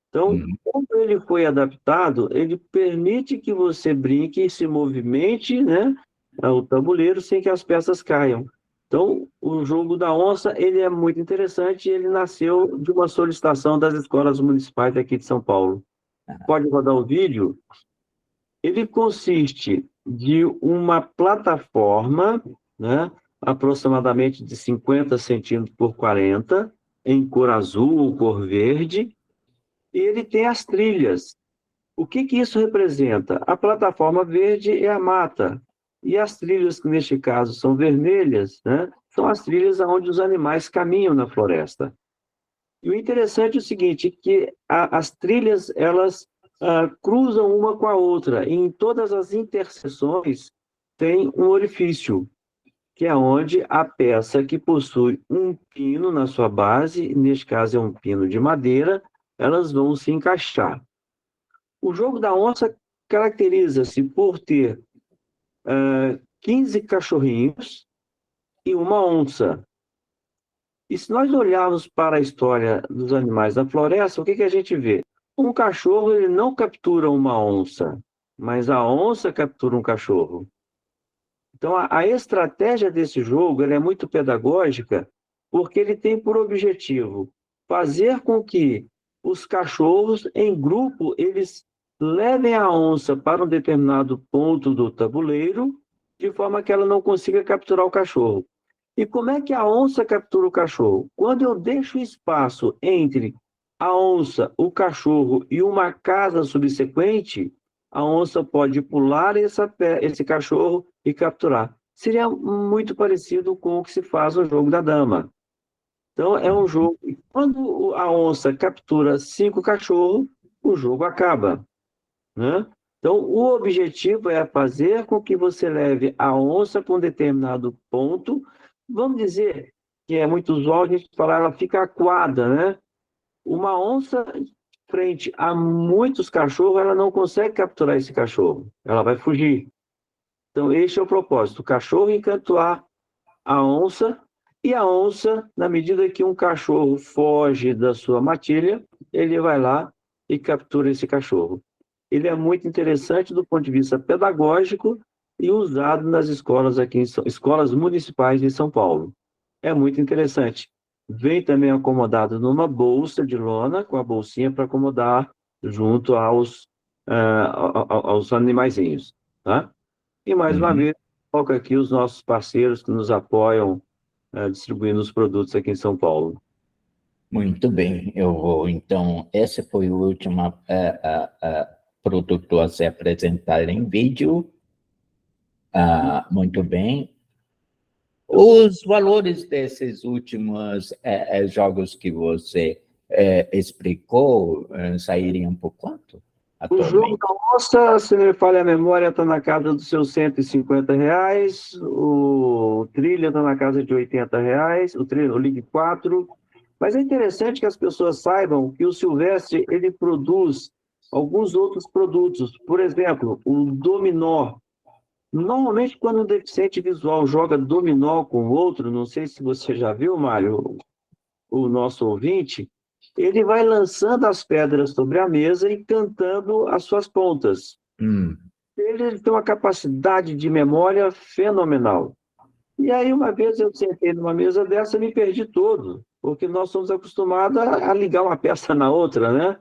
Então, quando ele foi adaptado, ele permite que você brinque e se movimente, né, o tabuleiro sem que as peças caiam. Então, o jogo da onça, ele é muito interessante e ele nasceu de uma solicitação das escolas municipais aqui de São Paulo. Pode rodar o vídeo? Ele consiste de uma plataforma, né, aproximadamente de 50 centímetros por 40, em cor azul ou cor verde, e ele tem as trilhas. O que que isso representa? A plataforma verde é a mata, e as trilhas, que neste caso são vermelhas, né, são as trilhas onde os animais caminham na floresta. E o interessante é o seguinte, que as trilhas, elas cruzam uma com a outra, e em todas as interseções tem um orifício, que é onde a peça que possui um pino na sua base, neste caso é um pino de madeira, elas vão se encaixar. O jogo da onça caracteriza-se por ter 15 cachorrinhos e uma onça. E se nós olharmos para a história dos animais da floresta, o que que a gente vê? Um cachorro, ele não captura uma onça, mas a onça captura um cachorro. Então, a estratégia desse jogo ela é muito pedagógica, porque ele tem por objetivo fazer com que os cachorros, em grupo, eles levem a onça para um determinado ponto do tabuleiro, de forma que ela não consiga capturar o cachorro. E como é que a onça captura o cachorro? Quando eu deixo espaço entre a onça, o cachorro e uma casa subsequente, a onça pode pular esse cachorro e capturar. Seria muito parecido com o que se faz no jogo da dama. Então, é um jogo. E quando a onça captura 5 cachorros, o jogo acaba, né? Então, o objetivo é fazer com que você leve a onça para um determinado ponto. Vamos dizer que é muito usual a gente falar, ela fica acuada, né? Uma onça frente a muitos cachorros, ela não consegue capturar esse cachorro, ela vai fugir. Então, este é o propósito: o cachorro encantar a onça, e a onça, na medida que um cachorro foge da sua matilha, ele vai lá e captura esse cachorro. Ele é muito interessante do ponto de vista pedagógico e usado nas escolas aqui, escolas municipais de São Paulo. É muito interessante. Vem também acomodado numa bolsa de lona, com a bolsinha para acomodar junto aos animaizinhos, tá? E mais uma vez, coloco aqui os nossos parceiros que nos apoiam distribuindo os produtos aqui em São Paulo. Muito bem, eu vou, então, esse foi o último produto a se apresentar em vídeo. Muito bem. Os valores desses últimos jogos que você explicou sairiam por quanto? O jogo da onça, se não me falha a memória, está na casa dos seus R$150. O Trilha está na casa de R$80. O Ligue 4. Mas é interessante que as pessoas saibam que o Silvestre ele produz alguns outros produtos. Por exemplo, o dominó. Normalmente, quando um deficiente visual joga dominó com outro, não sei se você já viu, Mário, o nosso ouvinte, ele vai lançando as pedras sobre a mesa e cantando as suas pontas. Ele tem uma capacidade de memória fenomenal. E aí, uma vez eu sentei numa mesa dessa e me perdi todo, porque nós somos acostumados a ligar uma peça na outra, né?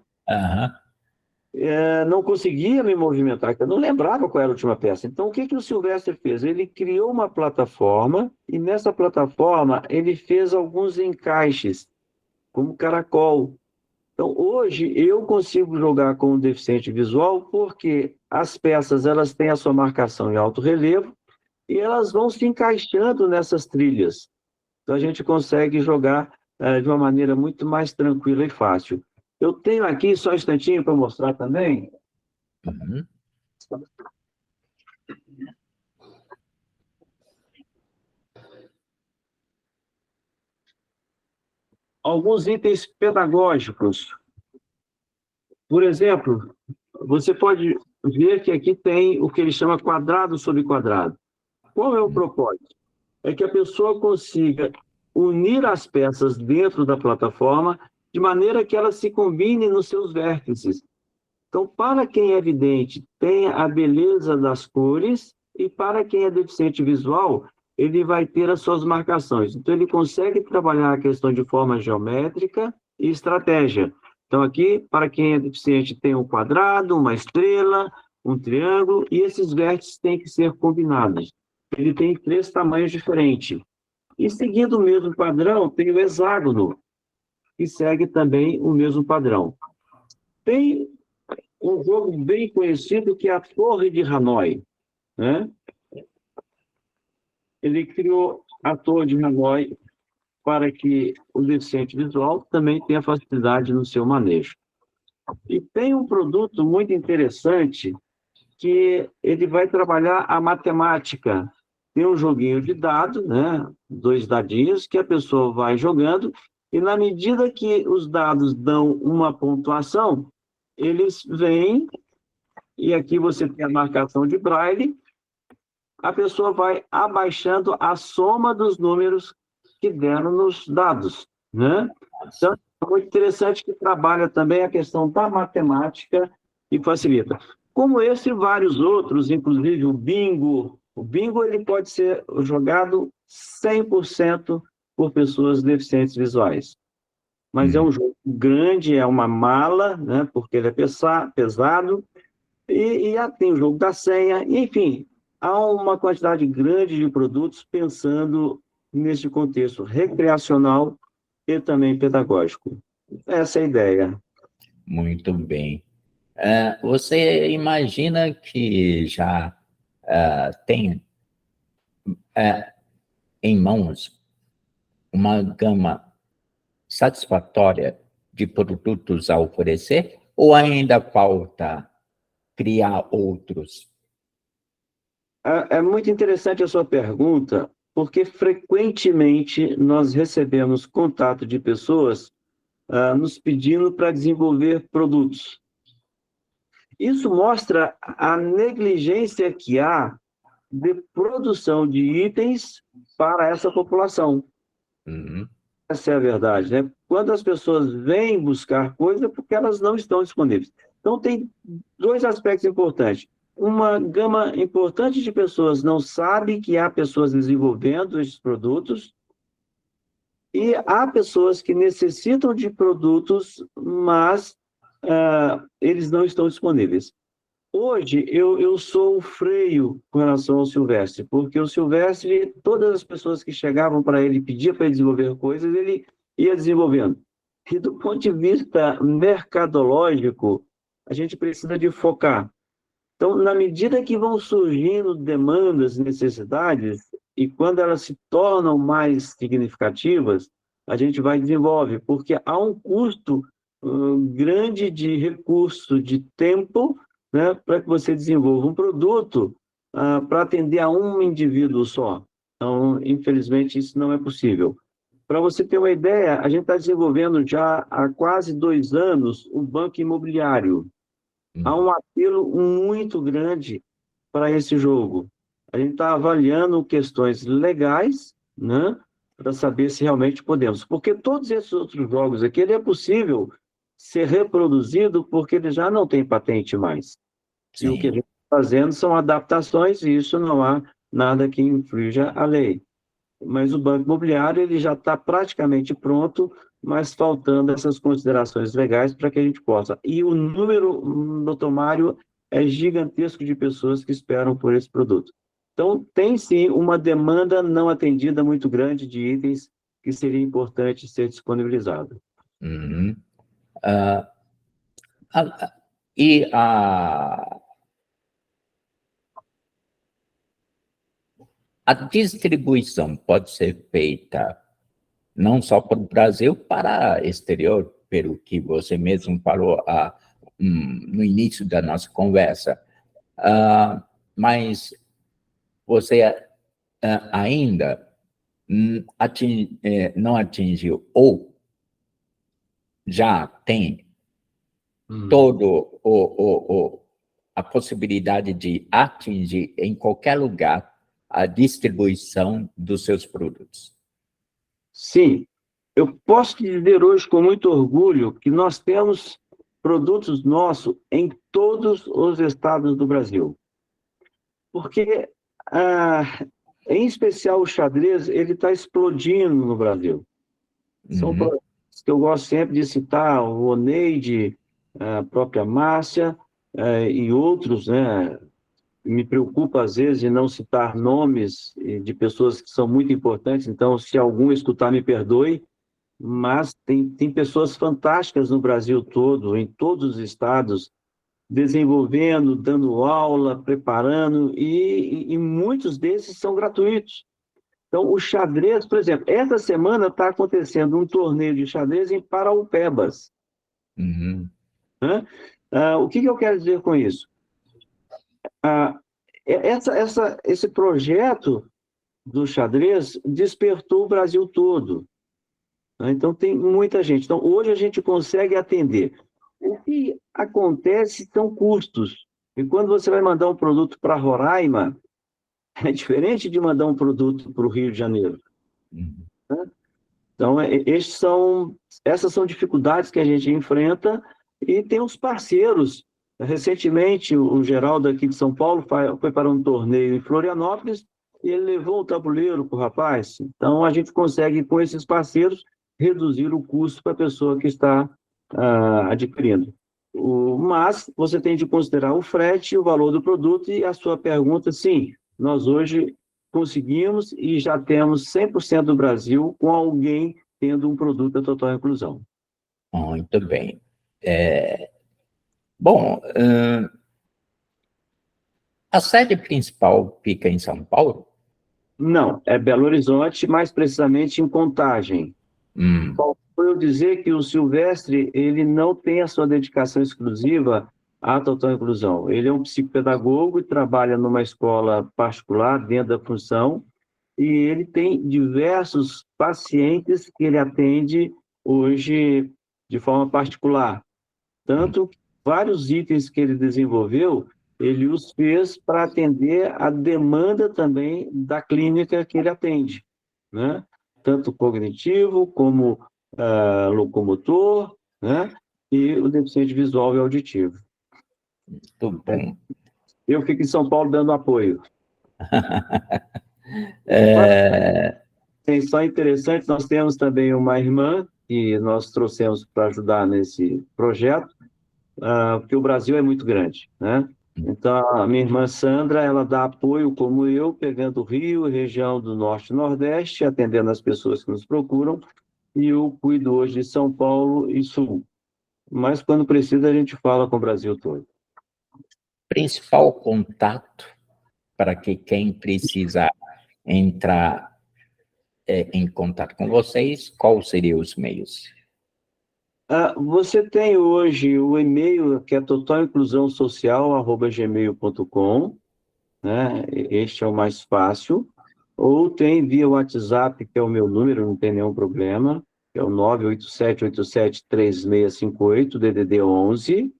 Não conseguia me movimentar, eu não lembrava qual era a última peça. Então, o que que o Silvestre fez? Ele criou uma plataforma, e nessa plataforma ele fez alguns encaixes, como caracol. Então, hoje, eu consigo jogar com um deficiente visual porque as peças elas têm a sua marcação em alto relevo e elas vão se encaixando nessas trilhas. Então, a gente consegue jogar de uma maneira muito mais tranquila e fácil. Eu tenho aqui, só um instantinho para mostrar também. Alguns itens pedagógicos. Por exemplo, você pode ver que aqui tem o que ele chama quadrado sobre quadrado. Qual é o propósito? É que a pessoa consiga unir as peças dentro da plataforma de maneira que elas se combinem nos seus vértices. Então, para quem é vidente, tem a beleza das cores, e para quem é deficiente visual, ele vai ter as suas marcações. Então, ele consegue trabalhar a questão de forma geométrica e estratégia. Então, aqui, para quem é deficiente, tem um quadrado, uma estrela, um triângulo, e esses vértices têm que ser combinados. Ele tem 3 tamanhos diferentes. E seguindo o mesmo padrão, tem o hexágono, que segue também o mesmo padrão. Tem um jogo bem conhecido que é a Torre de Hanoi, né? Ele criou a Torre de Hanoi para que o deficiente visual também tenha facilidade no seu manejo. E tem um produto muito interessante que ele vai trabalhar a matemática. Tem um joguinho de dado, né? 2 dadinhos que a pessoa vai jogando e na medida que os dados dão uma pontuação, eles vêm e aqui você tem a marcação de Braille, a pessoa vai abaixando a soma dos números que deram nos dados, né? Então, é muito interessante que trabalha também a questão da matemática e facilita. Como esse e vários outros, inclusive o bingo. O bingo ele pode ser jogado 100% por pessoas deficientes visuais. Mas é um jogo grande, é uma mala, né? Porque ele é pesado. E tem o jogo da senha, enfim, há uma quantidade grande de produtos pensando nesse contexto recreacional e também pedagógico. Essa é a ideia. Muito bem. Você imagina que já tem em mãos uma gama satisfatória de produtos a oferecer ou ainda falta criar outros? É muito interessante a sua pergunta, porque frequentemente nós recebemos contato de pessoas nos pedindo para desenvolver produtos. Isso mostra a negligência que há de produção de itens para essa população. Essa é a verdade, né? Quando as pessoas vêm buscar coisa, é porque elas não estão disponíveis. Então, tem 2 aspectos importantes. Uma gama importante de pessoas não sabe que há pessoas desenvolvendo esses produtos e há pessoas que necessitam de produtos, mas eles não estão disponíveis. Hoje, eu sou o freio com relação ao Silvestre, porque o Silvestre, todas as pessoas que chegavam para ele, pediam para ele desenvolver coisas, ele ia desenvolvendo. E do ponto de vista mercadológico, a gente precisa de focar. Então, na medida que vão surgindo demandas, necessidades, e quando elas se tornam mais significativas, a gente vai e desenvolve, porque há um custo grande de recurso, de tempo, né, para que você desenvolva um produto para atender a um indivíduo só. Então, infelizmente, isso não é possível. Para você ter uma ideia, a gente está desenvolvendo já há quase 2 anos um banco imobiliário. Há um apelo muito grande para esse jogo. A gente está avaliando questões legais, né, para saber se realmente podemos. Porque todos esses outros jogos aqui, ele é possível ser reproduzido porque ele já não tem patente mais. Sim. E o que a gente está fazendo são adaptações e isso não há nada que infrinja a lei. Mas o Banco Imobiliário ele já está praticamente pronto, mas faltando essas considerações legais para que a gente possa. E o número, doutor Mário, é gigantesco de pessoas que esperam por esse produto. Então, tem sim uma demanda não atendida muito grande de itens que seria importante ser disponibilizado. E a distribuição pode ser feita não só para o Brasil, para exterior, pelo que você mesmo falou no início da nossa conversa. Mas você ainda não atingiu ou já tem todo a possibilidade de atingir em qualquer lugar a distribuição dos seus produtos. Sim, eu posso te dizer hoje com muito orgulho que nós temos produtos nossos em todos os estados do Brasil. Porque Em especial o xadrez, ele está explodindo no Brasil. São projetos que eu gosto sempre de citar, o Oneide, a própria Márcia, e outros, né? Me preocupa, às vezes, de não citar nomes de pessoas que são muito importantes, então, se algum escutar, me perdoe, mas tem pessoas fantásticas no Brasil todo, em todos os estados, desenvolvendo, dando aula, preparando, e muitos desses são gratuitos. Então, o xadrez, por exemplo, essa semana está acontecendo um torneio de xadrez em Paraupebas. Uhum. Né? O que eu quero dizer com isso? Esse projeto do xadrez despertou o Brasil todo. Né? Então, tem muita gente. Então, hoje a gente consegue atender. O que acontece são custos. E quando você vai mandar um produto para Roraima, é diferente de mandar um produto para o Rio de Janeiro. Uhum. Né? Então, essas são dificuldades que a gente enfrenta e tem os parceiros. Recentemente, o Geraldo aqui de São Paulo foi para um torneio em Florianópolis e ele levou o tabuleiro para o rapaz. Então, a gente consegue, com esses parceiros, reduzir o custo para a pessoa que está adquirindo. Mas você tem de considerar o frete, o valor do produto e a sua pergunta, sim, nós hoje conseguimos e já temos 100% do Brasil com alguém tendo um produto da total inclusão. Muito bem. Bom, a sede principal fica em São Paulo? Não, é Belo Horizonte, mais precisamente em Contagem. Faltou eu dizer que o Silvestre, ele não tem a sua dedicação exclusiva à total inclusão. Ele é um psicopedagogo e trabalha numa escola particular dentro da função, e ele tem diversos pacientes que ele atende hoje de forma particular. Tanto que vários itens que ele desenvolveu, ele os fez para atender a demanda também da clínica que ele atende, né? Tanto cognitivo como locomotor, né? E o deficiente visual e auditivo. Muito bom. Eu fico em São Paulo dando apoio. Só interessante, nós temos também uma irmã que nós trouxemos para ajudar nesse projeto, porque o Brasil é muito grande, né? Então, a minha irmã Sandra, ela dá apoio, como eu, pegando o Rio, região do Norte e Nordeste, atendendo as pessoas que nos procuram, e eu cuido hoje de São Paulo e Sul. Mas, quando precisa, a gente fala com o Brasil todo. Principal contato para que quem precisa entrar em contato com vocês, quais seriam os meios? Você tem hoje o e-mail que é totalinclusãosocial@gmail.com, né? Este é o mais fácil. Ou tem via WhatsApp, que é o meu número, não tem nenhum problema, que é o 987873658, DDD 11.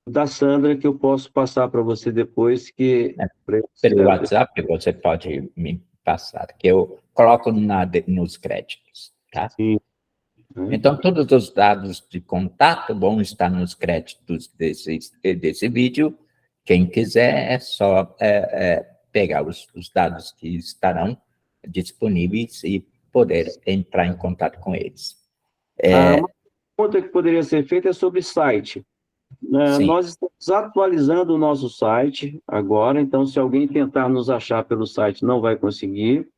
Da Sandra, que eu posso passar para você depois, que... Pelo WhatsApp você pode me passar, que eu coloco nos créditos, tá? Sim. Então, todos os dados de contato vão estar nos créditos desse vídeo. Quem quiser é só pegar os dados que estarão disponíveis e poder entrar em contato com eles. Uma pergunta que poderia ser feita é sobre site. Nós estamos atualizando o nosso site agora, então se alguém tentar nos achar pelo site, não vai conseguir,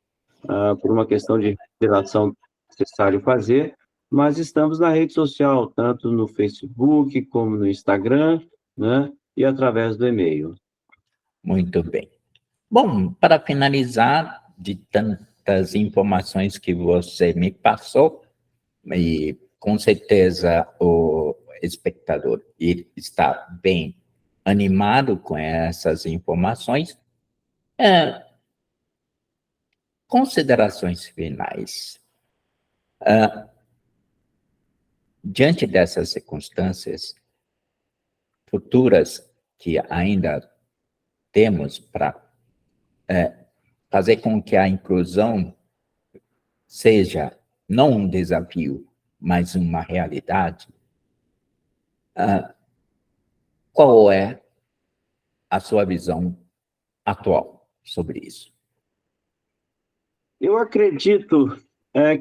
por uma questão de interação necessário fazer, mas estamos na rede social, tanto no Facebook como no Instagram, né, e através do e-mail. Muito bem. Bom, para finalizar, de tantas informações que você me passou, e com certeza o espectador está bem animado com essas informações. Considerações finais. Diante dessas circunstâncias futuras que ainda temos para fazer com que a inclusão seja não um desafio, mas uma realidade, qual é a sua visão atual sobre isso? Eu acredito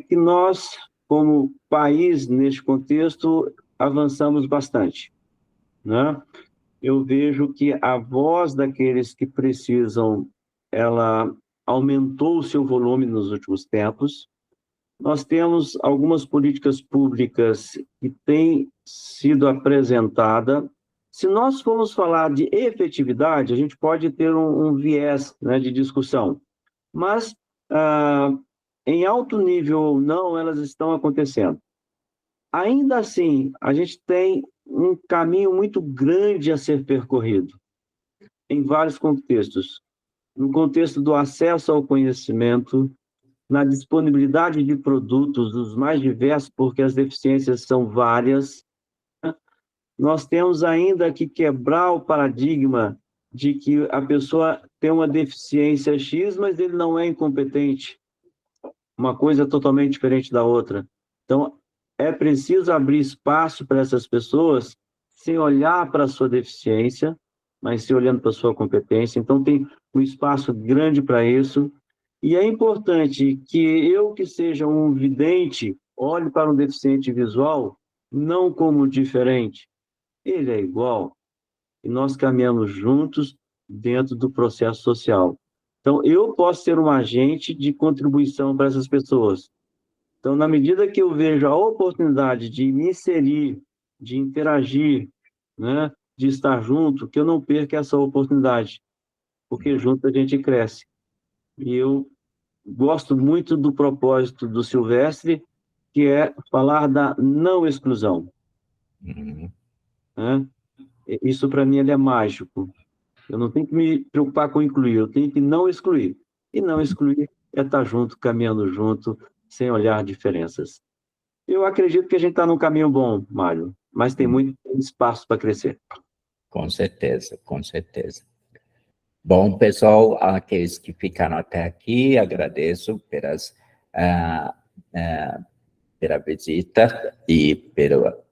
que nós, como país, neste contexto, avançamos bastante, né? Eu vejo que a voz daqueles que precisam, ela aumentou o seu volume nos últimos tempos. Nós temos algumas políticas públicas que têm sido apresentadas. Se nós formos falar de efetividade, a gente pode ter um viés, né, de discussão, mas em alto nível ou não, elas estão acontecendo. Ainda assim, a gente tem um caminho muito grande a ser percorrido, em vários contextos. No contexto do acesso ao conhecimento, na disponibilidade de produtos, os mais diversos, porque as deficiências são várias. Nós temos ainda que quebrar o paradigma de que a pessoa tem uma deficiência X, mas ele não é incompetente. Uma coisa totalmente diferente da outra. Então, é preciso abrir espaço para essas pessoas sem olhar para a sua deficiência, mas se olhando para a sua competência. Então, tem um espaço grande para isso. E é importante que eu, que seja um vidente, olhe para um deficiente visual não como diferente. Ele é igual. E nós caminhamos juntos dentro do processo social. Então, eu posso ser um agente de contribuição para essas pessoas. Então, na medida que eu vejo a oportunidade de me inserir, de interagir, né, de estar junto, que eu não perca essa oportunidade, porque junto a gente cresce. E eu gosto muito do propósito do Silvestre, que é falar da não exclusão. Uhum. Né? Isso, para mim, ele é mágico. Eu não tenho que me preocupar com incluir, eu tenho que não excluir. E não excluir é estar junto, caminhando junto, sem olhar diferenças. Eu acredito que a gente está num caminho bom, Mário, mas tem muito espaço para crescer. Com certeza, com certeza. Bom, pessoal, aqueles que ficaram até aqui, agradeço pela visita e pela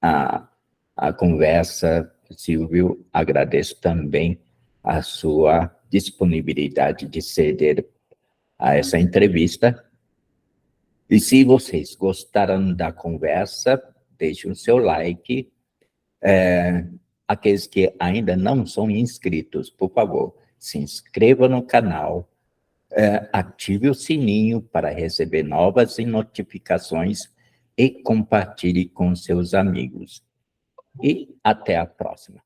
a conversa. Silvio, agradeço também a sua disponibilidade de ceder a essa entrevista. E se vocês gostaram da conversa, deixem o seu like. Aqueles que ainda não são inscritos, por favor, se inscreva no canal, ative o sininho para receber novas notificações e compartilhe com seus amigos. E até a próxima.